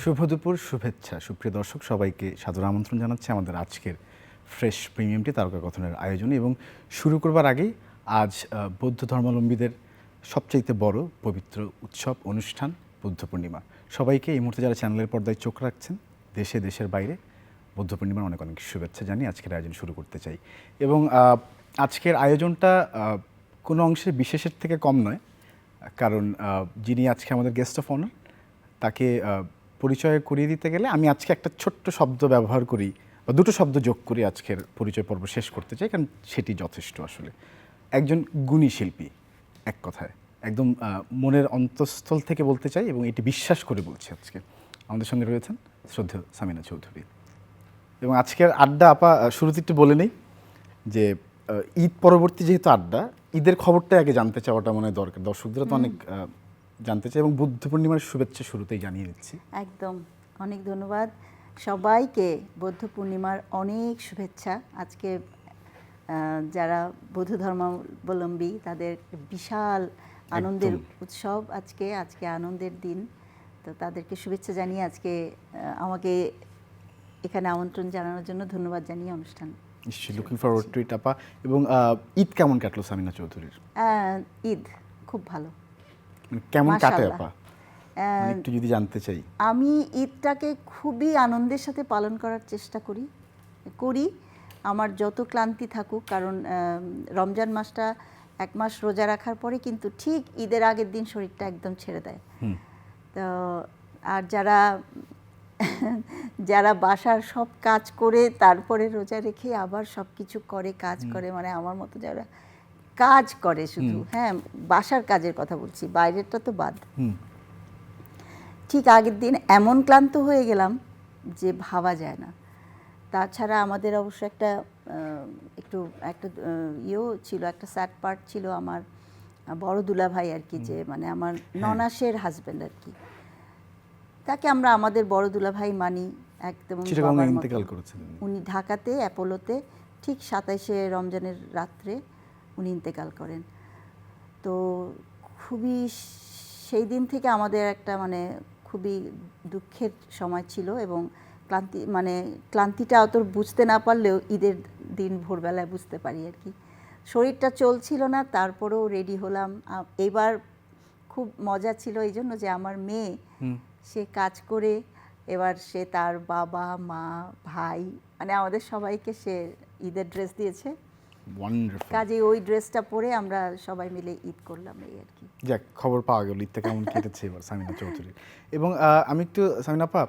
শুভ দুপুর, শুভেচ্ছা সুপ্রিয় দর্শক, সবাইকে সাদর আমন্ত্রণ জানাচ্ছি আমাদের আজকের ফ্রেশ প্রিমিয়ামটি তারকা কথনের আয়োজনে। এবং শুরু করবার আগেই আজ বৌদ্ধ ধর্মাবলম্বীদের সবচাইতে বড় পবিত্র উৎসব অনুষ্ঠান বুদ্ধ পূর্ণিমা। সবাইকে এই মুহূর্তে যারা চ্যানেলের পর্দায় চোখ রাখছেন দেশে দেশের বাইরে বুদ্ধ পূর্ণিমার অনেক অনেক শুভেচ্ছা জানিয়ে আজকের আয়োজন শুরু করতে চাই। এবং আজকের আয়োজনটা কোনো অংশে বিশেষের থেকে কম নয়, কারণ যিনি আজকে আমাদের গেস্ট অফ অনার তাকে পরিচয় করিয়ে দিতে গেলে আমি আজকে একটা ছোট্ট শব্দ ব্যবহার করি বা দুটো শব্দ যোগ করি আজকের পরিচয় পর্ব শেষ করতে চাই, কারণ সেটি যথেষ্ট। আসলে একজন গুণী শিল্পী, এক কথায় একদম মনের অন্তঃস্থল থেকে বলতে চাই এবং এটি বিশ্বাস করে বলছি। আজকে আমাদের সঙ্গে রয়েছেন শ্রদ্ধেয় সামিনা চৌধুরী। এবং আজকের আড্ডা আপা শুরুতে একটু বলে নেই যে ঈদ পরবর্তী যেহেতু আড্ডা, ঈদের খবরটা আগে জানতে চাওয়াটা মনে হয় দরকার, দর্শকদের তো অনেক জানতে চাই, এবং বুদ্ধ পূর্ণিমার শুভেচ্ছা শুরুতেই জানিয়ে দিচ্ছি। একদম, অনেক ধন্যবাদ সবাইকে। বৌদ্ধ পূর্ণিমার অনেক শুভেচ্ছা। আজকে যারা বৌদ্ধ ধর্মাবলম্বী তাদের বিশাল আনন্দের উৎসব, আজকে আনন্দের দিন। তো তাদেরকে শুভেচ্ছা জানিয়ে আজকে আমাকে এখানে আমন্ত্রণ জানানোর জন্য ধন্যবাদ জানিয়ে অনুষ্ঠান নিশ্চয়ই লুকিং ফরওয়ার্ড টু ইট আপা। এবং ঈদ কেমন কাটলো সামিনা চৌধুরীর? ঈদ খুব ভালো। কেমন কাটে আপা একটু যদি জানতে চাই। আমি ঈদটাকে খুবই আনন্দের সাথে পালন করার চেষ্টা করি। আমার যত ক্লান্তি থাকুক, কারণ রমজান মাসটা এক মাস রোজা রাখার পরে কিন্তু ঠিক ঈদের আগের দিন শরীরটা একদম ছেড়ে দেয়। তো আর যারা বাসার সব কাজ করে তারপরে রোজা রেখে আবার সব কিছু করে, কাজ করে, মানে আমার মতো যারা কাজ করে শুধু, হ্যাঁ বাসার কাজের কথা বলছি, বাইরেরটা তো বাদ, ঠিক আগের দিন এমন ক্লান্ত হয়ে গেলাম যে ভাবা যায় না। তাছাড়া আমাদের অবশ্য একটা ইয়েও ছিল, একটা স্যাড পার্ট ছিল আমার বড় দুলাভাই আর কি, যে মানে আমার ননাসের হাজব্যান্ড আর কি, তাকে আমরা আমাদের বড় দুলাভাই মানি একদম। উনি ঢাকাতে অ্যাপোলোতে ঠিক 27শে রমজানের রাত্রে উনি ইন্তেকাল করেন। তো খুবই সেই দিন থেকে আমাদের একটা মানে খুবই দুঃখের সময় ছিল, এবং ক্লান্তিটা অত বুঝতে না পারলেও ঈদের দিন ভোরবেলায় বুঝতে পারি আর কি। শরীরটা চলছিল না, তারপরেও রেডি হলাম। এবার খুব মজা ছিল এই জন্য যে আমার মেয়ে সে কাজ করে এবার সে তার বাবা মা ভাই মানে আমাদের সবাইকে সে ঈদের ড্রেস দিয়েছে। কাজে ওই ড্রেসটা পরে আমরা সবাই মিলে ঈদ করলাম, এই আর কি। যাক, খবর পাওয়া গেল ঈদটা কেমন কেটেছে এবার সামিনা চৌধুরী। এবং আমি একটু সামিনা আপা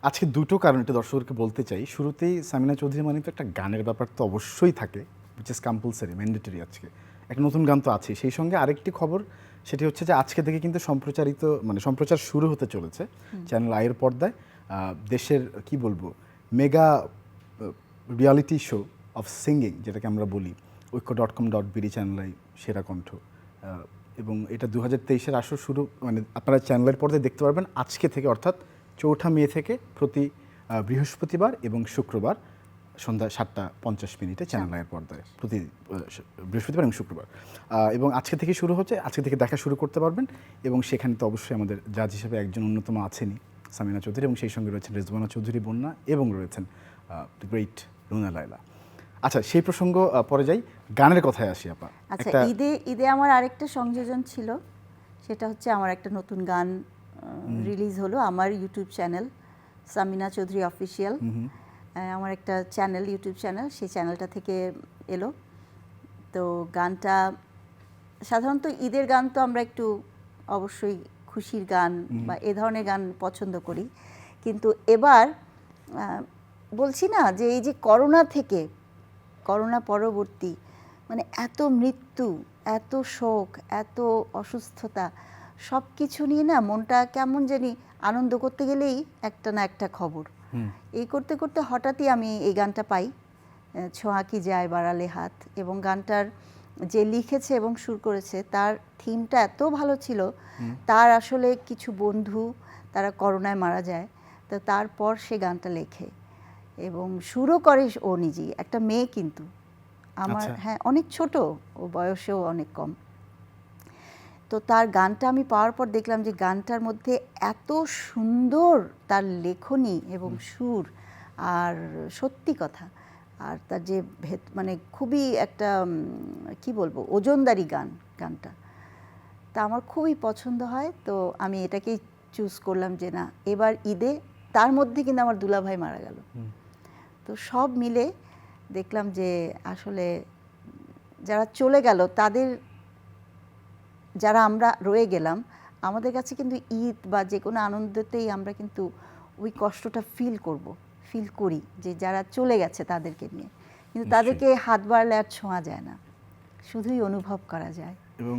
আজকে দুটো কারণ একটু দর্শকদেরকে বলতে চাই। শুরুতেই সামিনা চৌধুরী মানে তো একটা গানের ব্যাপার তো অবশ্যই থাকে, উইচ ইজ কম্পালসারি, ম্যান্ডেটরি। আজকে একটা নতুন গান তো আছে, সেই সঙ্গে আরেকটি খবর সেটি হচ্ছে যে আজকে থেকে কিন্তু সম্প্রচার শুরু হতে চলেছে চ্যানেল আইয়ের পর্দায় দেশের কি বলবো mega reality show off singing, যেটাকে আমরা বলি ঐক্য.com.bd চ্যানেলাই সেরা কণ্ঠ। এবং এটা 2023-এর আসর শুরু, মানে আপনারা চ্যানেলের পর্দায় দেখতে পারবেন আজকে থেকে, অর্থাৎ 4 মে থেকে প্রতি বৃহস্পতিবার এবং শুক্রবার সন্ধ্যা 7:50 চ্যানেল আইয়ের পর্দায়, প্রতি বৃহস্পতিবার এবং শুক্রবার। এবং আজকে থেকে শুরু হচ্ছে, আজকে থেকে দেখা শুরু করতে পারবেন। এবং সেখানে তো অবশ্যই আমাদের জাজ হিসেবে একজন অন্যতম আছেনই সামিনা চৌধুরী, এবং সেই সঙ্গে রয়েছেন রেজওয়ানা চৌধুরী বন্যা, এবং রয়েছেন দ্য গ্রেট রুনা লায়লা। আচ্ছা, সেই প্রসঙ্গ পরে যাই, গানের কথায় আসি আপা। আচ্ছা, ঈদে আমার আরেকটা সংযোজন ছিল, সেটা হচ্ছে আমার একটা নতুন গান রিলিজ হলো আমার YouTube channel Samina Chowdhury official. আমার একটা চ্যানেল, ইউটিউব চ্যানেল, সেই চ্যানেলটা থেকে এলো। তো গানটা সাধারণত ঈদের গান তো আমরা একটু অবশ্যই খুশির গান বা এ ধরনের গান পছন্দ করি, কিন্তু এবার বলছি না যে এই যে করোনা পরবর্তী মানে এত মৃত্যু, এত শোক, এত অসুস্থতা, সব কিছু নিয়ে না মনটা কেমন জানি, আনন্দ করতে গেলেই একটা না একটা খবর। এই করতে করতে হঠাৎই আমি এই গানটা পাই, ছোঁয়া কি যায় বাড়ালে হাত। এবং গানটার যে লিখেছে এবং সুর করেছে তার থিমটা এত ভালো ছিল। তার আসলে কিছু বন্ধু তারা করোনায় মারা যায়, তো তারপর সে গানটা লেখে এবং সুরও করে ও নিজেই। একটা মেয়ে কিন্তু আমার, হ্যাঁ অনেক ছোট, ও বয়সেও অনেক কম। তো তার গানটা আমি পাওয়ার পর দেখলাম যে গানটার মধ্যে এত সুন্দর তার লেখনী এবং সুর, আর সত্যি কথা, আর তার যে মানে খুবই একটা কি বলবো ওজনদারি গানটা, তা আমার খুবই পছন্দ হয়। তো আমি এটাকেই চুজ করলাম যে না, এবার ঈদে, তার মধ্যে কিন্তু আমার দুলাভাই মারা গেল। তো সব মিলে দেখলাম যে আসলে যারা চলে গেল তাদের, যারা আমরা রয়ে গেলাম, আমাদের কাছে কিন্তু ঈদ বা যে কোনো আনন্দতেই আমরা কিন্তু ওই কষ্টটা ফিল করি যে যারা চলে গেছে তাদেরকে নিয়ে, কিন্তু তাদেরকে হাত বাড়ালে আর ছোঁয়া যায় না, শুধুই অনুভব করা যায়। এবং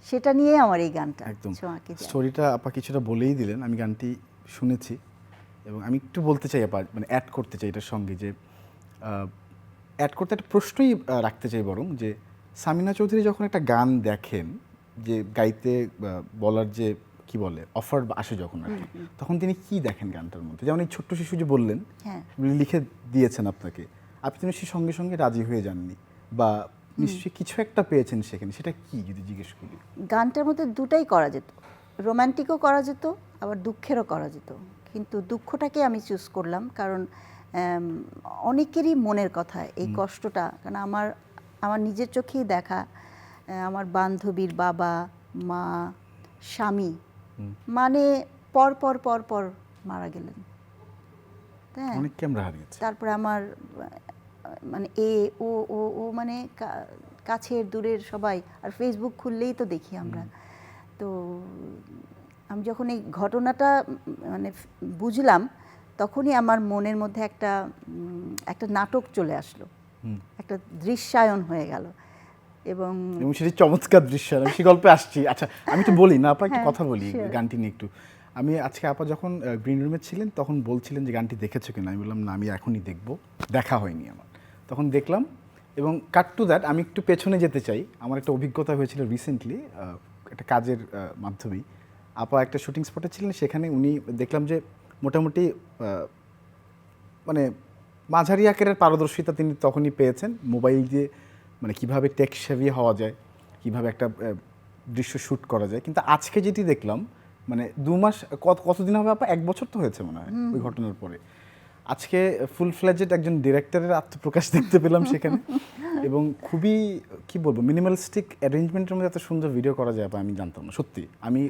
সেটা নিয়ে আমার এই গানটা একদম ছোঁয়াকে যায়। স্টোরিটা আপা কিছুটা বলেই দিলেন, আমি গানটি শুনেছি এবং আমি একটু বলতে চাই আপা, মানে অ্যাড করতে চাই এটার সঙ্গে, যে অ্যাড করতে একটা প্রশ্নই রাখতে চাই বরং, যে সামিনা চৌধুরী যখন একটা গান দেখেন, যে গাইতে বলার যে কি বলে অফার আসে যখন আর কি, তখন তিনি কি দেখেন গানটার মধ্যে? যেমন এই ছোট্ট শিশু যে বললেন, হ্যাঁ, লিখে দিয়েছেন আপনাকে, আপনি নিশ্চয়ই সঙ্গে সঙ্গে রাজি হয়ে যাননি, বা নিশ্চয়ই কিছু একটা পেয়েছেন সেখানে, সেটা কি যদি জিজ্ঞেস করি? গানটার মধ্যে দুটাই করা যেত, রোমান্টিকও করা যেত, আবার দুঃখেরও করা যেত, কিন্তু দুঃখটাকে আমি চুজ করলাম, কারণ অনেকেরই মনের কথা এই কষ্টটা, কারণ আমার নিজের চোখেই দেখা, আমার বান্ধবীর বাবা, মা, স্বামী, মানে পর পর পর পর মারা গেলেন। হ্যাঁ, অনেককে আমরা হারিয়েছি। তারপরে আমার মানে ও ও ও মানে কাছের দূরের সবাই, আর ফেসবুক খুললেই তো দেখি আমরা। তো আমি যখন এই ঘটনাটা মানে বুঝলাম, তখনই আমার মনের মধ্যে একটা নাটক চলে আসলো, একটা দৃশ্যায়ন হয়ে গেল। এবং সেটি চমৎকার দৃশ্য, আমি সে গল্পে আসছি। আচ্ছা, আমি তো বলি না আপা, একটু কথা বলি গানটি নিয়ে একটু। আমি আজকে আপা যখন গ্রিন রুমে ছিলেন তখন বলছিলেন যে গানটি দেখেছো কিনা, আমি বললাম না, আমি এখনই দেখবো, দেখা হয়নি আমার। তখন দেখলাম, এবং কাট টু দ্যাট আমি একটু পেছনে যেতে চাই। আমার একটা অভিজ্ঞতা হয়েছিল রিসেন্টলি, একটা কাজের মাধ্যমেই। আপা একটা শুটিং স্পটে ছিলেন, সেখানে উনি দেখলাম যে মোটামুটি মানে মাঝারি আকারের পারদর্শিতা তিনি তখনই পেয়েছেন মোবাইল দিয়ে, মানে কীভাবে টেক সেভি হওয়া যায়, কীভাবে একটা দৃশ্য শ্যুট করা যায়। কিন্তু আজকে যেটি দেখলাম, মানে 2 মাস, কতদিন হবে আপা, 1 বছর তো হয়েছে মনে হয় ওই ঘটনার পরে। আজকে ফুল ফ্লেজেড একজন ডিরেক্টরের আত্মপ্রকাশ দেখতে পেলাম সেখানে, এবং খুবই কি বলবো মিনিমালিস্টিক অ্যারেঞ্জমেন্টের মধ্যে এত সুন্দর ভিডিও করা যায় আপা, আমি জানতাম না সত্যি। আমি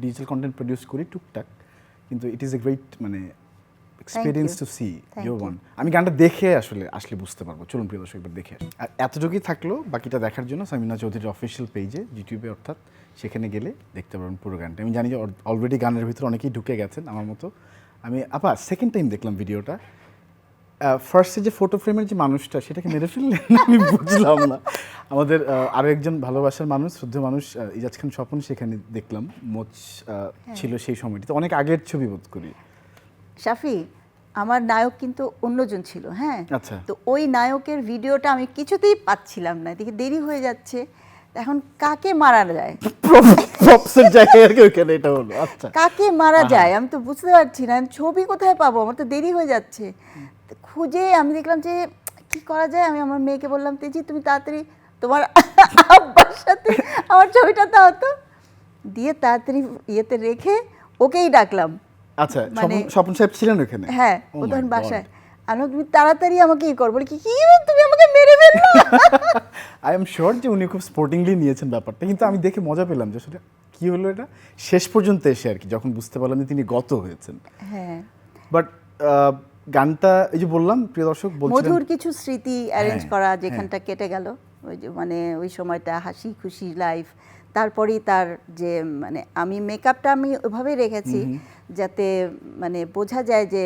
ডিজিটাল কন্টেন্ট প্রডিউস করি টুকটাক, কিন্তু ইট ইজ এ গ্রেট মানে experience to see your one. আমি গানটা দেখে আসলে বুঝতে পারবো। চলুন প্রিয় দর্শক, একবার দেখে আসি। আর এতটুকুই থাকলো, বাকিটা দেখার জন্য সামিনা চৌধুরীর অফিসিয়াল পেজে ইউটিউবে, অর্থাৎ সেখানে গেলে দেখতে পারবেন পুরো গানটা। আমি জানি যে অলরেডি গানের ভিতরে অনেকেই ঢুকে গেছেন আমার মতো। আমি আপা সেকেন্ড টাইম দেখলাম ভিডিওটা। ফার্স্টে যে ফটো ফ্রেমের যে মানুষটা, সেটাকে মেরে ফেললেন, আমি বুঝলাম না। আমাদের আরও একজন ভালোবাসার মানুষ, শ্রদ্ধেয় মানুষ, ইজাজ খান স্বপন, সেখানে দেখলাম মোচ ছিল সেই সময়টিতে, অনেক আগের ছবি বোধ করি। শাফি, আমার নায়ক কিন্তু অন্যজন ছিল। হ্যাঁ, আচ্ছা, তো ওই নায়কের ভিডিওটা আমি কিছুতেই পাচ্ছিলাম না, দেখি দেরি হয়ে যাচ্ছে, এখন কাকে মারা যায়, প্রপসের জায়গায় আর কি ওখানে এটা হলো। আচ্ছা, কাকে মারা যায় আমি তো বুঝতে পারছি না, ছবি কোথায় পাবো, আমার তো দেরি হয়ে যাচ্ছে। খুঁজে আমি দেখলাম যে কি করা যায়। আমি আমার মেয়েকে বললাম, তেজি তুমি তাড়াতাড়ি তোমার আব্বার সাথে আমার ছবিটা দাও তো, দিয়ে তাড়াতাড়ি ইয়েতে রেখে ওকেই ডাকলাম। আচ্ছা, স্বপন সাহেব ছিলেন ওখানে? হ্যাঁ, ও তখন বাসায়। আমি তুমি তাড়াতাড়ি আমাকে ই কর, বলি কি তুমি আমাকে মেরে ফেললে। আই এম শিওর যে উনি খুব স্পোর্টিংলি নিয়েছেন ব্যাপারটা, কিন্তু আমি দেখে মজা পেলাম যে আসলে কি হলো এটা শেষ পর্যন্ত এসে আর কি, যখন বুঝতে পারলাম যে তিনি গত হয়েছেন। হ্যাঁ, বাট গানটা এই যে বললাম প্রিয় দর্শক, বলছিলেন মধুর কিছু স্মৃতি অ্যারেঞ্জ করা, যেখানটা কেটে গেল, ওই যে মানে ওই সময়টা হাসি খুশি লাইফ। তারপরেই তার যে মানে আমি মেকআপটা আমি ওইভাবেই রেখেছি যাতে মানে বোঝা যায় যে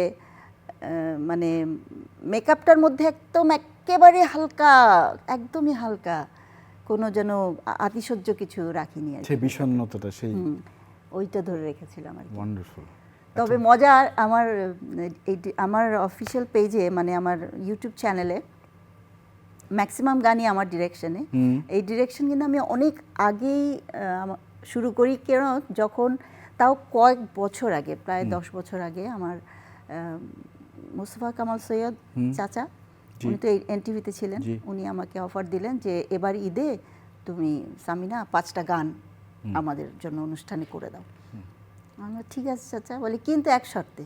মানে মেকআপটার মধ্যে একদম একেবারে হালকা, একদমই হালকা, কোনো যেন আতিশয্য কিছু রাখিনি আর কি। সেই বিষণ্ণতাটা, সেই ওইটা ধরে রেখেছিলাম আর কি। ওয়ান্ডারফুল। তবে মজা, আমার অফিসিয়াল পেজে মানে আমার ইউটিউব চ্যানেলে ম্যাক্সিমাম গানই আমার ডিরেকশনে। এই ডিরেকশন কিন্তু আমি অনেক আগেই শুরু করি, কেন যখন তাও কয়েক বছর আগে, প্রায় 10 বছর আগে, আমার মুস্তফা কামাল সৈয়দ চাচা, উনি তো এনটিভিতে ছিলেন, উনি আমাকে অফার দিলেন যে এবার ঈদে তুমি সামিনা 5টা গান আমাদের জন্য অনুষ্ঠানে করে দাও। আমরা ঠিক আছে চাচা, বলি কিন্তু এক শর্তে,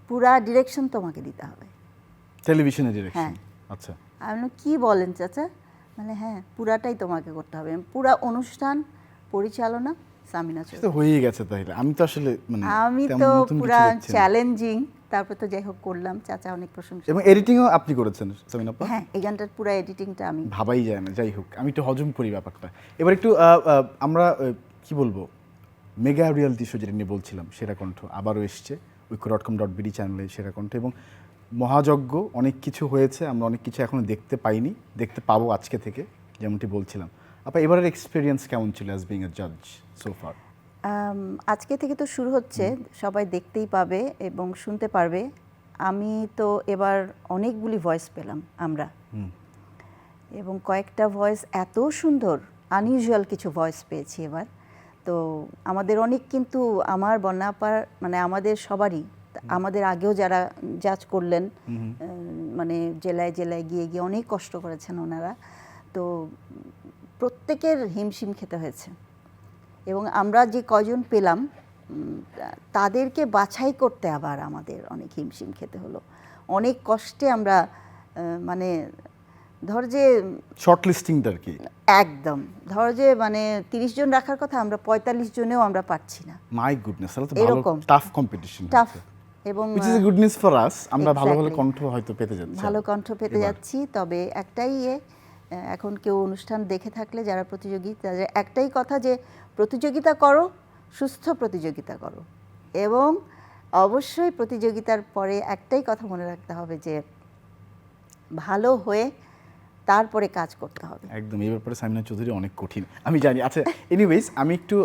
পুরা ডিরেকশন তোমাকে দিতে হবে। টেলিভিশনের ডিরেকশন? হ্যাঁ। আচ্ছা। আমি বললাম, কি বলেন চাচা? মানে হ্যাঁ, পুরাটাই তোমাকে করতে হবে, পুরা অনুষ্ঠান পরিচালনা সামিনা সেটা চৌধুরী। হয়েই গেছে তাহলে। আমি তো আসলে মানে আমি তেমন তো নতুন কিছু পুরা দেখছি না। চ্যালেঞ্জিং, তারপর তো যাই হোক করলাম, চাচা অনেক প্রশংসা। এবং এডিটিংও আপনি করেছেন সামিনা আপা? হ্যাঁ, এই গানটার পুরো এডিটিংটা আমি। ভাবাই যায় না। যাই হোক, আমি একটু হজম করি ব্যাপারটা। এবার একটু আমরা কি বলবো, মেগা রিয়ালিটি শো যেটা নিয়ে বলছিলাম, সেরা কণ্ঠ আবারও এসছে ঐক্য.com.bd চ্যানেলে, সেরা কণ্ঠ। এবং মহাযজ্ঞ, অনেক কিছু হয়েছে, আমরা অনেক কিছু এখনো দেখতে পাইনি, দেখতে পাবো আজকে থেকে, যেমনটি বলছিলাম। আপা, এবারের এক্সপিরিয়েন্স কেমন ছিল অ্যাজ বিং এ জাজ সো ফার? আজকে থেকে তো শুরু হচ্ছে, সবাই দেখতেই পাবে এবং শুনতে পারবে। আমি তো এবার অনেকগুলি ভয়েস পেলাম আমরা, এবং কয়েকটা ভয়েস এত সুন্দর, আনইউজুয়াল কিছু ভয়েস পেয়েছি এবার। তো আমাদের অনেক, কিন্তু আমার বন্যা আপার মানে আমাদের সবারই, আমাদের আগেও যারা জাজ করলেন, মানে জেলায় জেলায় গিয়ে গিয়ে অনেক কষ্ট করেছেন ওনারা, তো প্রত্যেকের হিমশিম খেতে হয়েছে। এবং আমরা যে কয়জন পেলাম তাদেরকে বাছাই করতে আবার আমাদের অনেক হিমশিম খেতে হলো, অনেক কষ্টে আমরা মানে ধর যে শর্ট লিস্টিংটা আর কি, একদম ধর যে মানে 30 জন রাখার কথা, আমরা 45 জনেও আমরা পারছি না। মাই গুডনেস, তাহলে তো ভালো এরকম টাফ কম্পিটিশন, টাফ, এবং which is a good news for us। আমরা ভালো ভালো Exactly. কণ্ঠ হয়তো পেতে যাচ্ছি, ভালো কণ্ঠ পেতে এবার। যাচ্ছি। তবে একটাই এখন কেউ অনুষ্ঠান দেখে থাকলে যারা প্রতিযোগী, তাদের একটাই কথা, যে প্রতিযোগিতা করো, সুস্থ প্রতিযোগিতা করো, এবং অবশ্যই প্রতিযোগিতার পরে একটাই কথা মনে রাখতে হবে, যে ভালো হয়ে তারপরে কাজ করতে হবে। একদম, এই ব্যাপারে সামিনা চৌধুরী অনেক কঠিন, আমি জানি। আচ্ছা, এনিওয়েজ, আমি একটু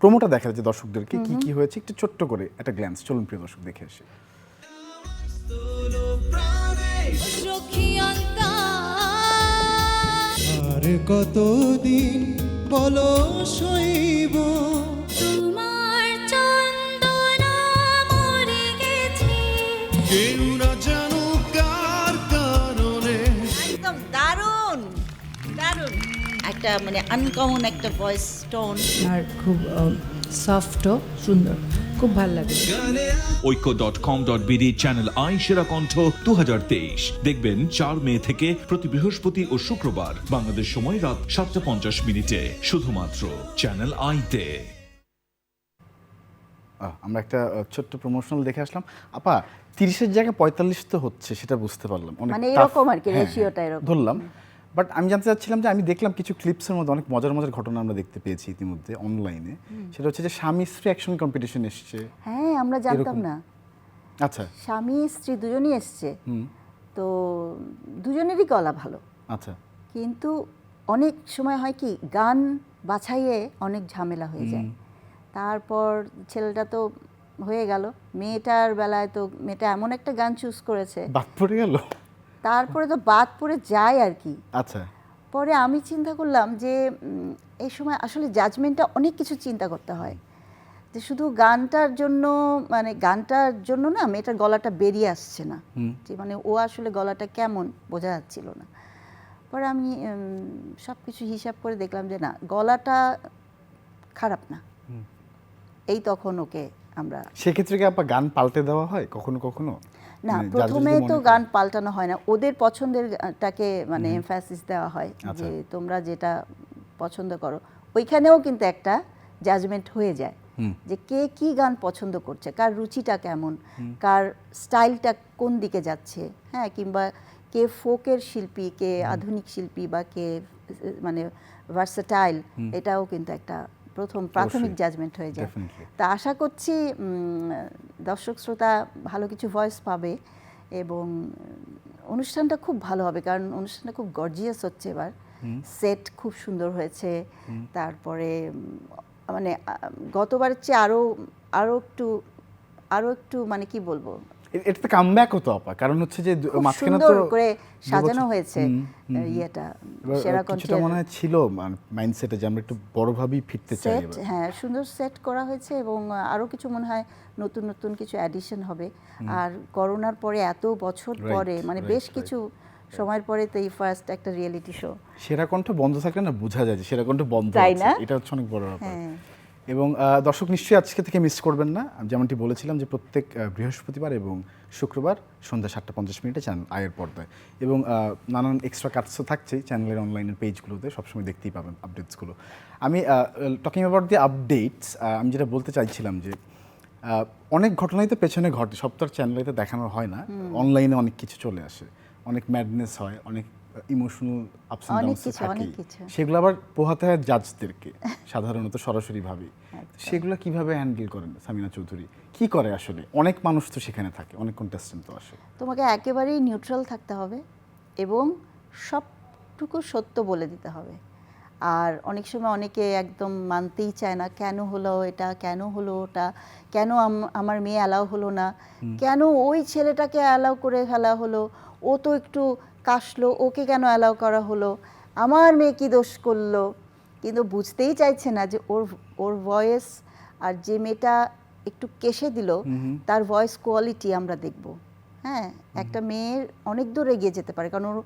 প্রোমোটা দেখা যাচ্ছে দর্শকদেরকে, কি কি হয়েছে একটু ছোট্ট করে একটা গ্ল্যান্স, চলুন প্রিয় দর্শক দেখে আসি। আর কতদিন বলো সইব, তোমার চন্দনা মরে গেছে, কেউ না জানো কার কারণে। একদম দারুণ দারুণ একটা মানে আনকমন একটা ভয়েস টোন, আর খুব সফটও সুন্দর, খুব ভালো লাগে। ঐক্য.com.bd চ্যানেল আই সেরা কণ্ঠ 2023 দেখবেন 4 মে থেকে প্রতি বৃহস্পতি ও শুক্রবার বাংলাদেশ সময় রাত 7:50 শুধুমাত্র চ্যানেল আইতে। আমরা একটা ছোট্ট প্রমোশনাল দেখে আসলাম। আপা, 30-এর জায়গায় 45 তো হচ্ছে, সেটা বুঝতে পারলাম, অনেক মানে tough। এরকম আর কি, হ্যাঁ, রেশিওটা এরকম ধরলাম। বাট আমি জানতে চাচ্ছিলাম যে আমি দেখলাম কিছু ক্লিপসের মধ্যে অনেক মজার মজার ঘটনা আমরা দেখতে পেয়েছি ইতিমধ্যে অনলাইনে। সেটা হচ্ছে যে স্বামী স্ত্রী অ্যাকশন কম্পিটিশন এসছে। হ্যাঁ, আমরা জানতাম এরকম। না। আচ্ছা স্বামী স্ত্রী দুজনই এসছে, তো দুজনেরই গলা ভালো, আচ্ছা। কিন্তু অনেক সময় হয় কি, গান বাছাইয়ে অনেক ঝামেলা হয়ে যায়। তারপর ছেলেটা তো হয়ে গেল, মেয়েটার বেলায় তো মেয়েটা এমন একটা গান চুজ করেছে, বাদ পড়ে গেল। তারপরে তো বাদ পড়ে যায় আর কি। আচ্ছা। পরে আমি চিন্তা করলাম যে এই সময় আসলে জাজমেন্টটা অনেক কিছু চিন্তা করতে হয়, যে শুধু গানটার জন্য, মানে গানটার জন্য না মেয়েটার গলাটা বেরিয়ে আসছে না, যে মানে ও আসলে গলাটা কেমন বোঝা যাচ্ছিল না। পরে আমি সব কিছু হিসাব করে দেখলাম যে না, গলাটা খারাপ না। এই তখন ওকে আমরা, সেক্ষেত্রে কি আপা গান পাল্টে দেওয়া হয় কখনো কখনো? না মানে প্রথমে judges যদি তো মনে গান করেন- পাল্টানো হয় না, ওদের পছন্দেরটাকে মানে এমফ্যাসিস দেওয়া হয়, আচ্ছা। যে তোমরা যেটা পছন্দ করো। ওইখানেও কিন্তু একটা জাজমেন্ট হয়ে যায়, যে কে কি গান পছন্দ করছে, কার রুচিটা কেমন, কার স্টাইলটা কোন দিকে যাচ্ছে, হ্যাঁ, কিংবা কে ফোকের শিল্পী, কে আধুনিক শিল্পী, বা কে মানে ভার্সেটাইল, এটাও কিন্তু একটা প্রথম প্রাথমিক জাজমেন্ট হয়ে যায়। Definitely. তা আশা করছি দর্শক শ্রোতা ভালো কিছু ভয়েস পাবে, এবং অনুষ্ঠানটা খুব ভালো হবে, কারণ অনুষ্ঠানটা খুব গর্জিয়াস হচ্ছে এবার, সেট খুব সুন্দর হয়েছে। তারপরে মানে গতবারের চেয়ে আরো একটু মানে কি বলবো, এটা তো কামব্যাক হতো আপা, কারণ হচ্ছে যে খুব মাঝখানে সুন্দর তো করে 2 সাজানো বছর- হয়েছে ইয়েটা, এবার সেরা কিছুটা কণ্ঠের মনে হয় ছিল মাইন্ডসেটে যে আমরা একটু বড়ভাবেই ফিরতে চাই সেট, এবার। হ্যাঁ সুন্দর সেট করা হয়েছে, এবং আরও কিছু মনে হয় নতুন নতুন কিছু অ্যাডিশন হবে। আর করোনার পরে এত বছর Right, পরে মানে right, বেশ right. কিছু সময়ের পরে তো এই ফার্স্ট একটা রিয়েলিটি শো। সেরা কণ্ঠ বন্ধ থাকলে না বোঝা যায় যে সেরা কণ্ঠ বন্ধ তাই আছে। না? এটা হচ্ছে অনেক বড় ব্যাপার। হ্যাঁ। এবং দর্শক নিশ্চয়ই আজকে থেকে মিস করবেন না, যেমনটি বলেছিলাম যে প্রত্যেক বৃহস্পতিবার এবং শুক্রবার সন্ধ্যা 7:50 চ্যানেল আয়ের পর্দায়, এবং নানান এক্সট্রা কাটসও থাকছেই চ্যানেলের অনলাইনের পেজগুলোতে, সবসময় দেখতেই পাবেন আপডেটসগুলো। আমি টকিং অ্যাবাউট দি আপডেটস, আমি যেটা বলতে চাইছিলাম যে অনেক ঘটনাই তো পেছনে ঘটে, সব তো আর চ্যানেলেতে দেখানো হয় না, অনলাইনে অনেক কিছু চলে আসে, অনেক ম্যাডনেস হয়, অনেক ইমোশনাল আপস এন্ড অনেক ডাউনস কিছু, থাকে, অনেক কিছু। সেগুলো আবার পোহাতে হয় জাজদেরকে সাধারণত সরাসরি ভাবে। সেগুলো কিভাবে হ্যান্ডেল করেন সামিনা চৌধুরী? কি করে আসলে? অনেক মানুষ তো সেখানে থাকে, অনেক কন্টেস্টেন্ট তো আসে। তোমাকে একেবারেই নিউট্রাল থাকতে হবে এবং সবটুকু সত্য বলে দিতে হবে। আর অনেক সময় অনেকে একদম মানতেই চায় না, কেন হলো এটা, কেন হলো ওটা, কেন আমার মেয়ে অ্যালাউ হলো না, কেন ওই ছেলেটাকে অ্যালাউ করে ফেলা হলো, ও তো একটু কাশলো, ওকে কেন অ্যালাউ করা হলো, আমার মেয়ে কী দোষ করলো। কিন্তু বুঝতেই চাইছে না যে ওর ভয়েস আর যে মেয়েটা একটু কেশে দিল তার ভয়েস কোয়ালিটি আমরা দেখব। হ্যাঁ, একটা মেয়ের অনেক দূর এগিয়ে যেতে পারে, কারণ ওর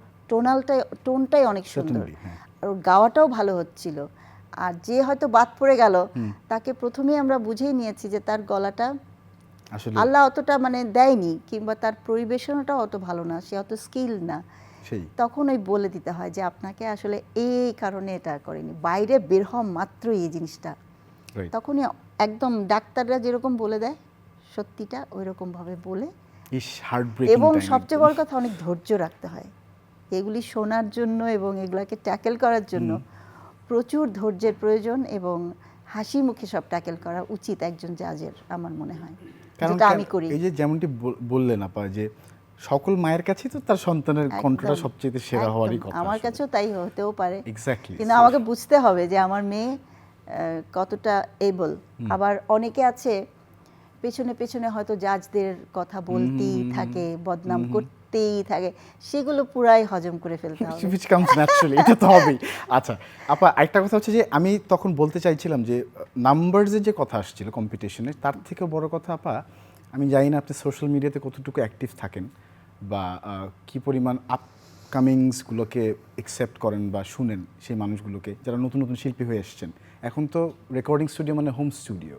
টোনটাই অনেক সুন্দর, Certainly, হ্যাঁ। আর ওর গাওয়াটাও ভালো হচ্ছিল। আর যে হয়তো বাদ পড়ে গেল, তাকে প্রথমেই আমরা বুঝেই নিয়েছি যে তার গলাটা আসলে আল্লাহ অতটা মানে দেয়নি, কিংবা তার পরিবেশনাটাও অত ভালো না, সে অত স্কিল না। সেই তখন ওই বলে দিতে হয় যে আপনাকে আসলে এই কারণে এটা করেনি, বাইরে বের হওয়া মাত্রই এই জিনিসটা। রাইট। তখনই একদম ডাক্তাররা যেরকম বলে দেয় সত্যিটা ওই রকমভাবে বলে। ইস, হার্টব্রেকিং এবং টাইম। সবচেয়ে বড় কথা, অনেক ধৈর্য রাখতে হয় এগুলি শোনার জন্য এবং এগুলাকে ট্যাকেল করার জন্য। প্রচুর ধৈর্যের প্রয়োজন এবং হাসি মুখে সব ট্যাকেল করা উচিত একজন জাজের, আমার মনে হয়, যেটা আমি করি। এই যে যেমনটি বললেন আপা, যে সকল মায়ের কাছেই তো তার সন্তানের কণ্ঠটা একদম, সবচেয়ে সেরা একদম। হওয়ারই কথা। আমার কাছেও তাই হতেও পারে, এক্স্যাক্টলি। কিন্তু আমাকে বুঝতে হবে যে আমার মেয়ে কতটা এবল। আবার অনেকে আছে পেছনে পেছনে হয়তো জাজদের কথা বলতেই থাকে, বদনাম করতেই থাকে, সেগুলো পুরাই হজম করে ফেলতে হবে। which comes naturally, এটা তো হবেই। আচ্ছা আপা, একটা কথা হচ্ছে যে আমি তখন বলতে চাইছিলাম যে নাম্বারসের যে কথা আসছিল কম্পিটিশনে, তার থেকেও বড় কথা আপা, আমি জানি না আপনি সোশ্যাল মিডিয়াতে কতটুকু অ্যাক্টিভ থাকেন বা কি পরিমাণ আপকামিংসগুলোকে একসেপ্ট করেন বা শুনেন সেই মানুষগুলোকে যারা নতুন নতুন শিল্পী হয়ে এসছেন। এখন তো রেকর্ডিং স্টুডিও মানে home studio,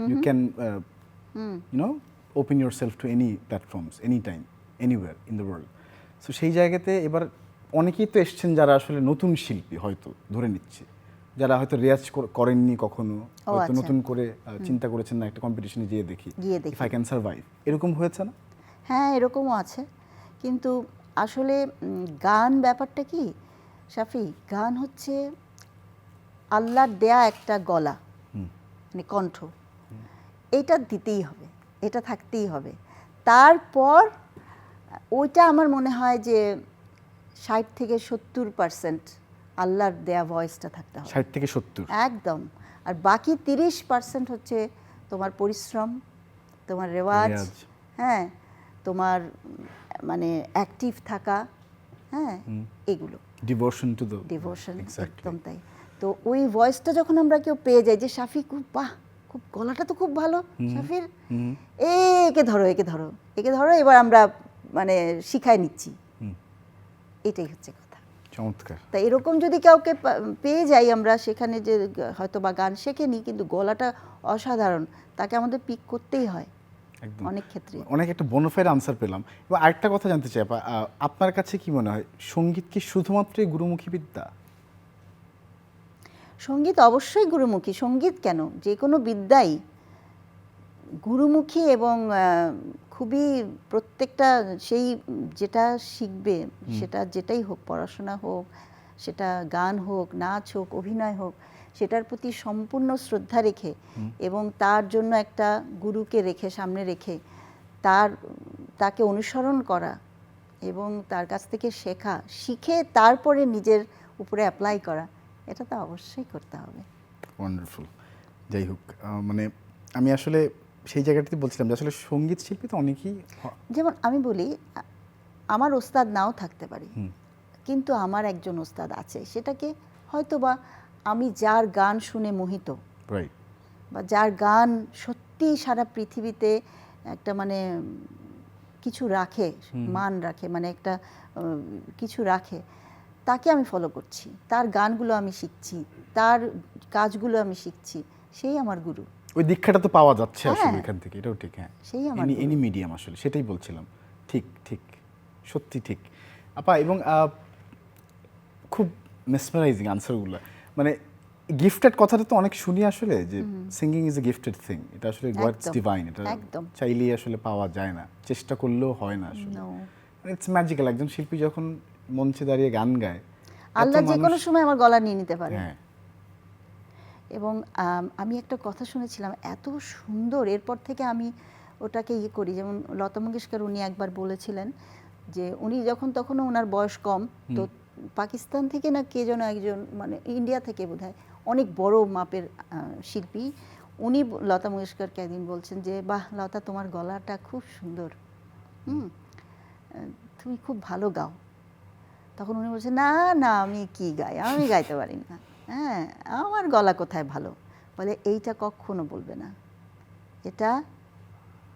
you can open yourself to any platforms, any time, anywhere in the world. So সেই জায়গাতে এবার অনেকেই তো এসছেন যারা আসলে নতুন শিল্পী, হয়তো ধরে নিচ্ছে, যারা হয়তো রেয়াজ করেননি কখনো, হয়তো আচ্ছা। নতুন করে চিন্তা করেছেন না একটা কম্পিটিশনে গিয়ে দেখি ইফ আই ক্যান সার্ভাইভ, এরকম হয়েছে না? হ্যাঁ, এরকমও আছে। কিন্তু আসলে গান ব্যাপারটা কি শাফি, গান হচ্ছে আল্লাহর দেয়া একটা গলা, মানে কণ্ঠ, এটা দিতেই হবে, এটা থাকতেই হবে। তারপর ওইটা আমার মনে হয় যে 60-70% আল্লাহর দেয়া ভয়েসটা থাকতে হবে, 60-70। একদম। আর বাকি 30% হচ্ছে তোমার পরিশ্রম, তোমার রেওয়াজ, রেয়াজ। হ্যাঁ, তোমার মানে অ্যাক্টিভ থাকা, হ্যাঁ, এগুলো devotion to the devotion, exactly. একদম তাই। তো ওই ভয়েসটা যখন আমরা কেউ পেয়ে যাই যে শাফি খুব বাহ, খুব গলাটা তো খুব ভালো শাফির, একে ধরো, একে ধরো, একে ধরো, এবার আমরা মানে শিখাই নিচ্ছি, এটাই হচ্ছে কথা। চমৎকার। তা এরকম যদি কাউকে পেয়ে যাই আমরা সেখানে, যে হয়তো বা গান শেখেনি কিন্তু গলাটা অসাধারণ, তাকে আমাদের পিক করতেই হয় একদম অনেক ক্ষেত্রে। অনেক একটা বোনাফাইড আনসার পেলাম। এবং আরেকটা কথা জানতে চাই আপা, আপনার কাছে কি মনে হয় সঙ্গীত কি শুধুমাত্রই গুরুমুখী বিদ্যা? সঙ্গীত অবশ্যই গুরুমুখী, সঙ্গীত কেন, যে কোনো বিদ্যাই গুরুমুখী এবং খুবই প্রত্যেকটা সেই যেটা শিখবে, সেটা যেটাই হোক, পড়াশোনা হোক, সেটা গান হোক, নাচ হোক, অভিনয় হোক, সেটার প্রতি সম্পূর্ণ শ্রদ্ধা রেখে এবং তার জন্য একটা গুরুকে রেখে, সামনে রেখে তাকে অনুসরণ করা এবং তার কাছ থেকে শেখা, শিখে তারপরে নিজের উপরে অ্যাপ্লাই করা, এটা তো অবশ্যই করতে হবে। ওয়ান্ডারফুল। যাই হোক, মানে আমি আসলে সেই জায়গাটাতে বলছিলাম যে আসলে সঙ্গীত শিল্পী তো অনেকেই যেমন আমি বলি, আমার ওস্তাদ নাও থাকতে পারি, কিন্তু আমার একজন ওস্তাদ আছে, সেটাকে হয়তো বা আমি যার গান শুনে মোহিত, রাইট, বা যার গান সত্যি সারা পৃথিবীতে একটা মানে কি কিছু রাখে, মান রাখে, মানে একটা কিছু রাখে, তাকে আমি ফলো করছি, তার গানগুলো আমি শিখছি, তার কাজগুলো আমি শিখছি, সেই আমার গুরু। ওই দীক্ষাটা তো পাওয়া যাচ্ছে আসলে হ্যাঁ। এখান থেকে, এটাও ঠিক। হ্যাঁ, সেই আমার এনি মিডিয়াম আসলে, সেটাই বলছিলাম। ঠিক ঠিক, সত্যি ঠিক আপা। এবং খুব মেসমারাইজিং আনসারগুলো, মানে গিফটেড কথাটা তো অনেক শুনি আসলে, যে singing is a gifted thing, এটা আসলে গডস একদম, ডিভাইন, এটা একদম। চাইলেই আসলে পাওয়া যায় না, চেষ্টা করলেও হয় না আসলে। No. It's magical. একজন শিল্পী যখন মঞ্চে দাঁড়িয়ে গান গায়, এত আল্লাহ যে কোনো মানুষ- সময় আমার গলা নিয়ে নিতে পারে। হ্যাঁ, এবং আমি একটা কথা শুনেছিলাম এত সুন্দর, এরপর থেকে আমি ওটাকে ইয়ে করি। যেমন লতা মঙ্গেশকর, উনি একবার বলেছিলেন যে উনি যখন, তখনও ওনার বয়স কম, তো পাকিস্তান থেকে না কে যেন একজন, মানে ইন্ডিয়া থেকে বোধহয়, অনেক বড় মাপের শিল্পী, উনি লতা মঙ্গেশকরকে একদিন বলছেন যে বাহ লতা, তোমার গলাটা খুব সুন্দর, তুমি খুব ভালো গাও। তখন উনি বলছেন না না, আমি কি গাই, আমি গাইতে পারি না, হ্যাঁ আমার গলা কোথায় ভালো। বলে এইটা কখনো বলবে না, এটা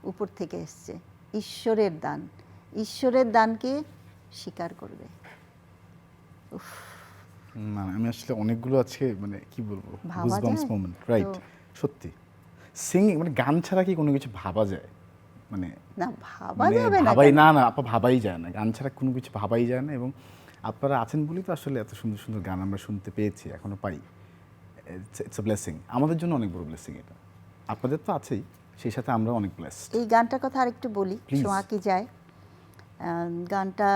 উপর থেকে এসছে, ঈশ্বরের দান, ঈশ্বরের দানকে স্বীকার করবে। না আমি আসলে অনেকগুলো আজকে, মানে কি বলবো, ভাবা গুজবাম্পস যায়? Moment, right. তো- সত্যি সিঙ্গিং, মানে গান ছাড়া কি কোনো কিছু ভাবা যায়? মানে না ভাবা মানে যাবে না ভাবাই কেন? না, না আপা, ভাবাই যায় না, গান ছাড়া কোনো কিছু ভাবাই যায় না। এবং আপনারা আছেন বলেই তো আসলে এত সুন্দর সুন্দর গান আমরা শুনতে পেয়েছি, এখনো পাই। ইটস এ ব্লেসিং, আমাদের জন্য অনেক বড় ব্লেসিং এটা। আপনাদের তো আছেই, সেই সাথে আমরা অনেক ব্লেসড। এই গানটার কথা আরেকটু বলি, Please. ছোঁয়া কি যায়। গানটা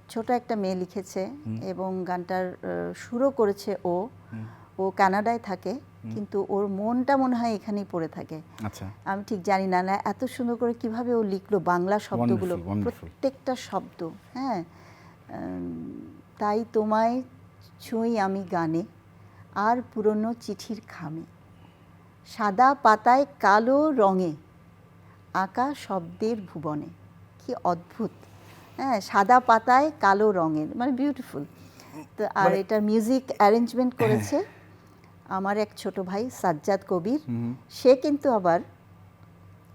ছোট একটা মেয়ে লিখেছে, এবং গানটার সুরও করেছে ও কানাডায় থাকে, কিন্তু ওর মনটা মনে হয় এখানেই পড়ে থাকে। আচ্ছা, আমি ঠিক জানি না, না এত সুন্দর করে কিভাবে ও লিখলো বাংলা শব্দগুলো, Wonderful, wonderful. প্রত্যেকটা শব্দ। হ্যাঁ, তাই তোমায় ছুঁই আমি গানে, আর পুরনো চিঠির খামে, সাদা পাতায় কালো রঙে, আঁকা শব্দের ভুবনে। কি অদ্ভুত! হ্যাঁ, সাদা পাতায় কালো রঙের, মানে বিউটিফুল। তো আর এটার মিউজিক অ্যারেঞ্জমেন্ট করেছে আমার এক ছোট ভাই সাজ্জাদ কবির। সে কিন্তু আবার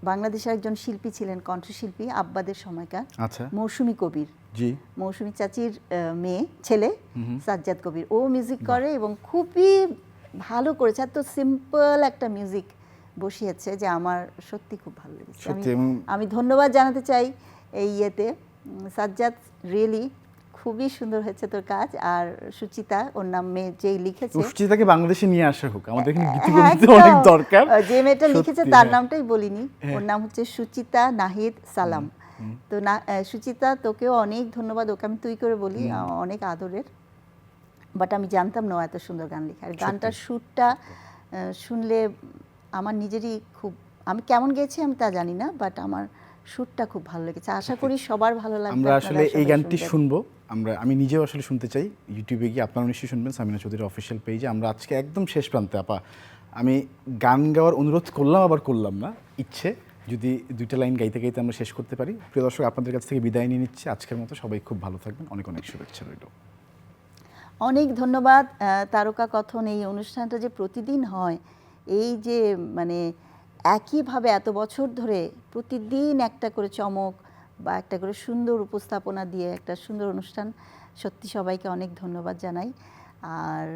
বাংলাদেশের একজন শিল্পী ছিলেন, কণ্ঠশিল্পী আব্বাদের সময়কার, আচ্ছা, মৌসুমী কবির, জি, মৌসুমী চাচির ছেলে সাজ্জাদ কবির। ও মিউজিক করে এবং খুবই ভালো করেছে। এত সিম্পল একটা মিউজিক বসিয়েছে যে আমার সত্যি খুব ভালো লেগেছে। সত্যি। এবং আমি ধন্যবাদ জানাতে চাই এই ইয়েতে, সাজ্জাদ, রিয়েলি খুবই সুন্দর হয়েছে তোর কাজ। আর সুচিতা, ওর নাম, মেয়ে যেই লিখেছে, সুচিতাকে বাংলাদেশে নিয়ে আসা হোক, আমাদের এখানে হ্যাঁ, গীতিকবিতে একদম। অনেক দরকার। যে মেয়েটা লিখেছে সত্যি, তার হ্যাঁ। নামটাই বলিনি, ওর নাম হচ্ছে সুচিতা নাহিদ সালাম। তো না, সুচিতা, তোকেও অনেক ধন্যবাদ। ওকে আমি তুই করে বলি, অনেক আদরের। বাট আমি জানতাম না ও এত সুন্দর গান লেখে। আর গানটার সুরটা শুনলে আমার নিজেরই খুব, আমি কেমন গেয়েছি আমি তা জানি না, বাট আমার সুরটা খুব ভালো লেগেছে। আশা করি সবার ভালো লাগবে। আমরা আপনারা আসলে এই সবাই গানটি শুনবেন। শুনবো, আমি নিজেও আসলে শুনতে চাই। ইউটিউবে গিয়ে আপনারা নিশ্চয়ই শুনবেন, সামিনা চৌধুরীর অফিসিয়াল পেজে। আমরা আজকে একদম শেষ প্রান্তে আপা, আমি গান গাওয়ার অনুরোধ করলাম, আবার করলাম না, ইচ্ছে যদি দুইটা লাইন গাইতে গাইতে আমরা শেষ করতে পারি। প্রিয় দর্শক, আপনাদের কাছ থেকে বিদায় নিয়ে নিচ্ছি আজকের মতো। সবাই খুব ভালো থাকবেন, অনেক অনেক শুভেচ্ছা রইল। অনেক ধন্যবাদ। তারকা কথন এই অনুষ্ঠানটা যে প্রতিদিন হয়, এই যে মানে একইভাবে এত বছর ধরে প্রতিদিন একটা করে চমক বা একটা করে সুন্দর উপস্থাপনা দিয়ে একটা সুন্দর অনুষ্ঠান, সত্যি সবাইকে অনেক ধন্যবাদ জানাই। আর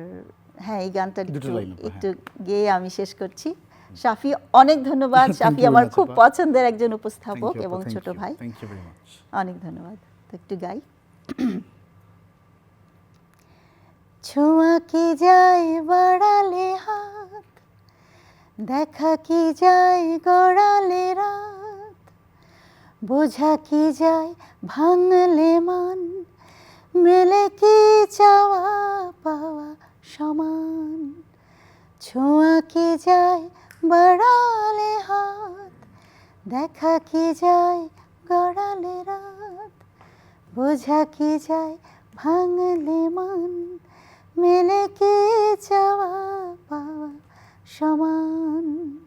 হ্যাঁ, এই গানটা দুটো লাইন আপা, একটু গেয়ে আমি শেষ করছি। শাফি, অনেক ধন্যবাদ। Thank শাফি you very আমার much, খুব আপা। পছন্দের একজন Thank উপস্থাপক you, আপা, এবং thank ছোট you, ভাই। thank you very much. অনেক ধন্যবাদ। তো একটু গাই। ছোঁয়া কি যায় বাড়ালে হাত, দেখা কি যায় গড়ালে রাত, বোঝা কি যায় ভাঙলে মান, মেলে কি চাওয়া পাওয়া সমান। ছোঁয়া কি যায় বাড়ালে হাত, দেখা কি যায় গড়ালে রাত, বোঝা কি যায় ভাঙলে মান, মেলে কি চাওয়া পাওয়া সমান।